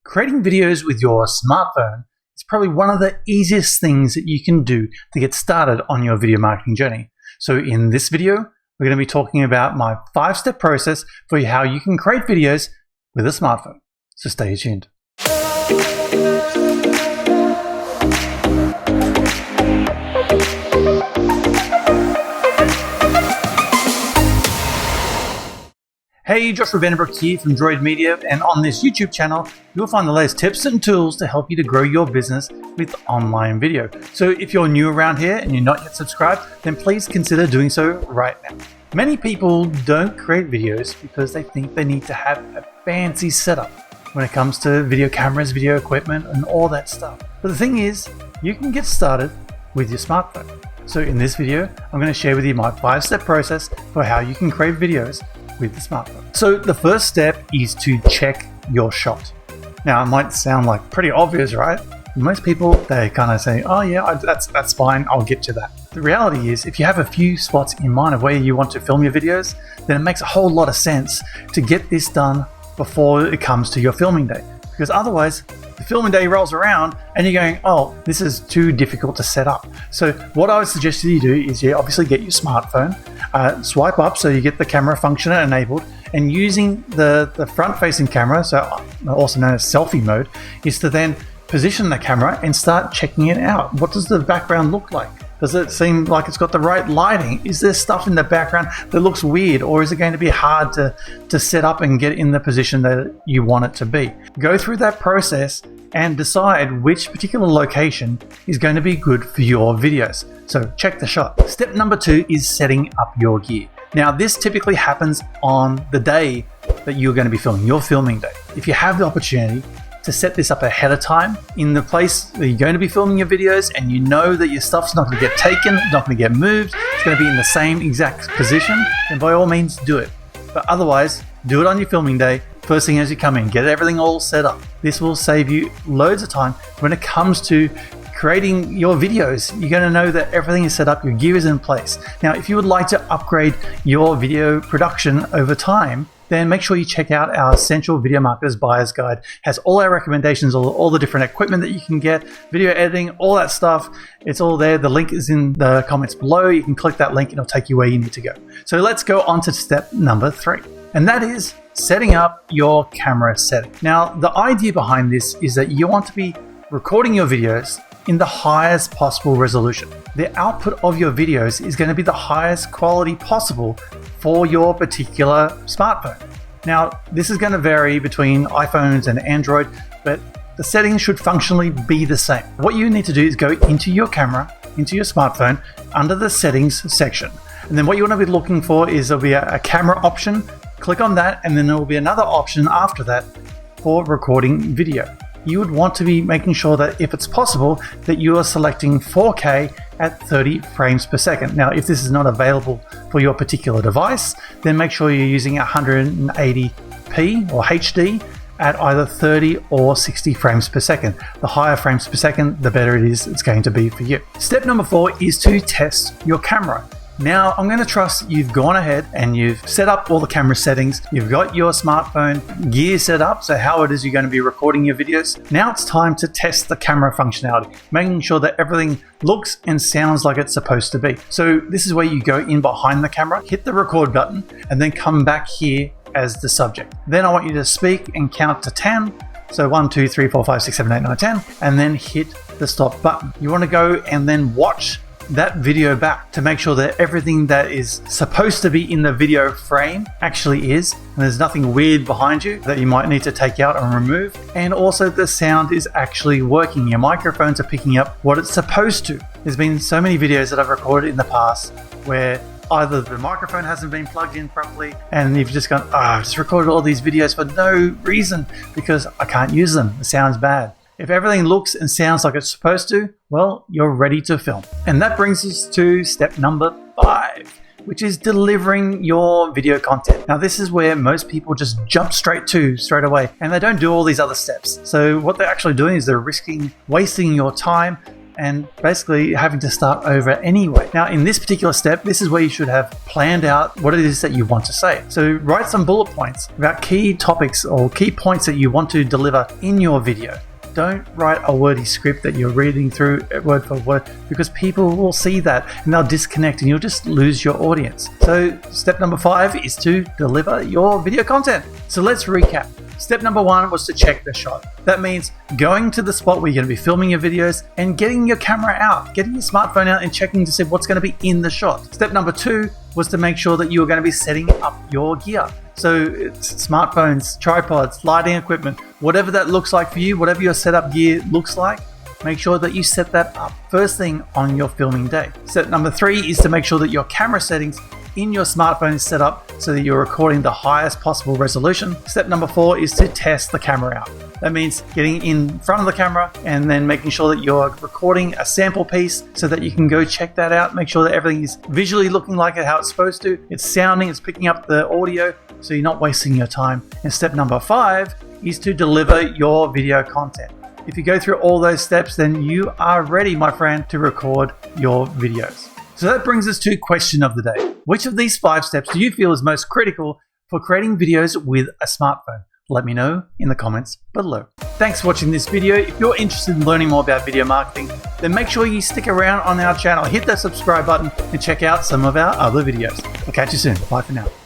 Creating videos with your smartphone is probably one of the easiest things that you can do to get started on your video marketing journey. So in this video, we're going to be talking about my 5-step process for how you can create videos with a smartphone. So stay tuned. Hey, Joshua Vandenbroek here from Droid Media, and on this YouTube channel, you'll find the latest tips and tools to help you to grow your business with online video. So if you're new around here and you're not yet subscribed, then please consider doing so right now. Many people don't create videos because they think they need to have a fancy setup when it comes to video cameras, video equipment, and all that stuff. But the thing is, you can get started with your smartphone. So in this video, I'm going to share with you my 5-step process for how you can create videos with the smartphone. So the first step is to check your shot. Now it might sound like pretty obvious, right? Most people, they kind of say, oh yeah, that's fine, I'll get to that. The reality is, if you have a few spots in mind of where you want to film your videos, then it makes a whole lot of sense to get this done before it comes to your filming day. Because otherwise, the filming day rolls around and you're going, oh, this is too difficult to set up. So what I would suggest that you do is you obviously get your smartphone, swipe up so you get the camera function enabled, and using the front-facing camera, so also known as selfie mode, is to then position the camera and start checking it out. What does the background look like? Does it seem like it's got the right lighting? Is there stuff in the background that looks weird, or is it going to be hard to set up and get in the position that you want it to be? Go through that process and decide which particular location is going to be good for your videos. So check the shot. Step number 2 is setting up your gear. Now this typically happens on the day that you're going to be filming, your filming day. If you have the opportunity to set this up ahead of time in the place that you're going to be filming your videos, and you know that your stuff's not going to get taken, not going to get moved, it's going to be in the same exact position, then by all means do it. But otherwise, do it on your filming day, first thing as you come in, get everything all set up. This will save you loads of time when it comes to creating your videos. You're going to know that everything is set up, your gear is in place. Now, if you would like to upgrade your video production over time, then make sure you check out our Essential Video Marketers Buyer's Guide. It has all our recommendations, all the different equipment that you can get, video editing, all that stuff. It's all there. The link is in the comments below. You can click that link and it'll take you where you need to go. So let's go on to step number 3, and that is setting up your camera setting. Now, the idea behind this is that you want to be recording your videos in the highest possible resolution. The output of your videos is going to be the highest quality possible for your particular smartphone. Now, this is going to vary between iPhones and Android, but the settings should functionally be the same. What you need to do is go into your camera, into your smartphone, under the settings section. And then what you want to be looking for is there'll be a camera option. Click on that, and then there will be another option after that for recording video. You would want to be making sure that, if it's possible, that you are selecting 4K at 30 frames per second. Now, if this is not available for your particular device, then make sure you're using 180p or HD at either 30 or 60 frames per second. The higher frames per second, the better it's going to be for you. Step number 4 is to test your camera. Now, I'm going to trust you've gone ahead and you've set up all the camera settings. You've got your smartphone gear set up, so how it is you're going to be recording your videos. Now it's time to test the camera functionality, making sure that everything looks and sounds like it's supposed to be. So this is where you go in behind the camera, hit the record button, and then come back here as the subject. Then I want you to speak and count to 10. So 1, 2, 3, 4, 5, 6, 7, 8, 9, 10, and then hit the stop button. You want to go and then watch that video back to make sure that everything that is supposed to be in the video frame actually is, and there's nothing weird behind you that you might need to take out and remove, and also the sound is actually working. Your microphones are picking up what it's supposed to. There's been so many videos that I've recorded in the past where either the microphone hasn't been plugged in properly and you've just gone, I've just recorded all these videos for no reason because I can't use them, the sound's bad. If everything looks and sounds like it's supposed to, well, you're ready to film. And that brings us to step number 5, which is delivering your video content. Now, this is where most people just jump straight away, and they don't do all these other steps. So what they're actually doing is they're risking wasting your time and basically having to start over anyway. Now, in this particular step, this is where you should have planned out what it is that you want to say. So write some bullet points about key topics or key points that you want to deliver in your video. Don't write a wordy script that you're reading through word for word, because people will see that and they'll disconnect and you'll just lose your audience. So step number 5 is to deliver your video content. So let's recap. Step number 1 was to check the shot. That means going to the spot where you're going to be filming your videos and getting your camera out, getting your smartphone out and checking to see what's going to be in the shot. Step number 2 was to make sure that you were going to be setting up your gear. So it's smartphones, tripods, lighting equipment, whatever that looks like for you, whatever your setup gear looks like, make sure that you set that up first thing on your filming day. Step number 3 is to make sure that your camera settings in your smartphone is set up so that you're recording the highest possible resolution. Step number 4 is to test the camera out. That means getting in front of the camera and then making sure that you're recording a sample piece so that you can go check that out, make sure that everything is visually looking like it how it's supposed to, it's sounding, it's picking up the audio, so you're not wasting your time. And step number 5 is to deliver your video content. If you go through all those steps, then you are ready, my friend, to record your videos. So that brings us to question of the day. Which of these 5 steps do you feel is most critical for creating videos with a smartphone? Let me know in the comments below. Thanks for watching this video. If you're interested in learning more about video marketing, then make sure you stick around on our channel, hit that subscribe button and check out some of our other videos. I'll catch you soon. Bye for now.